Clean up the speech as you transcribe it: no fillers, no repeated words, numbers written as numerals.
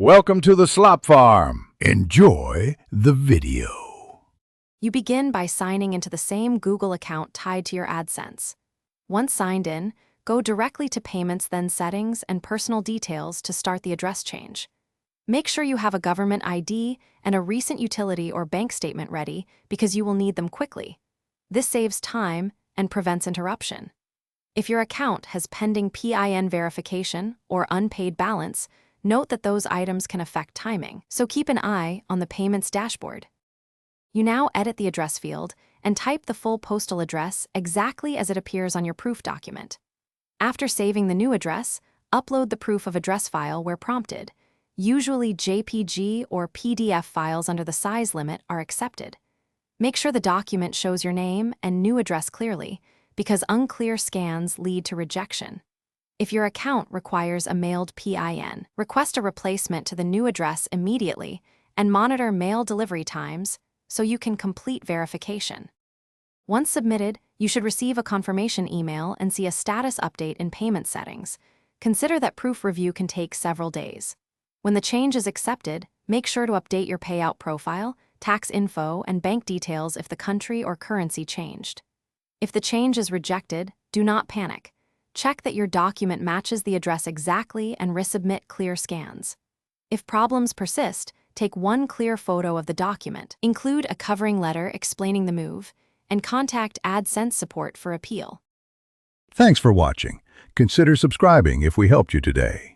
Welcome to the Slop Farm. Enjoy the video. You begin by signing into the same Google account tied to your AdSense. Once signed in, go directly to Payments, then Settings and Personal Details to start the address change. Make sure you have a government ID and a recent utility or bank statement ready because you will need them quickly. This saves time and prevents interruption. If your account has pending PIN verification or unpaid balance, note that those items can affect timing, so keep an eye on the payments dashboard. You now edit the address field and type the full postal address exactly as it appears on your proof document. After saving the new address, upload the proof of address file where prompted. Usually JPG or PDF files under the size limit are accepted. Make sure the document shows your name and new address clearly, because unclear scans lead to rejection. If your account requires a mailed PIN, request a replacement to the new address immediately and monitor mail delivery times so you can complete verification. Once submitted, you should receive a confirmation email and see a status update in payment settings. Consider that proof review can take several days. When the change is accepted, make sure to update your payout profile, tax info, and bank details if the country or currency changed. If the change is rejected, do not panic. Check that your document matches the address exactly and resubmit clear scans. If problems persist, take one clear photo of the document, include a covering letter explaining the move, and contact AdSense support for appeal. Thanks for watching. Consider subscribing if we helped you today.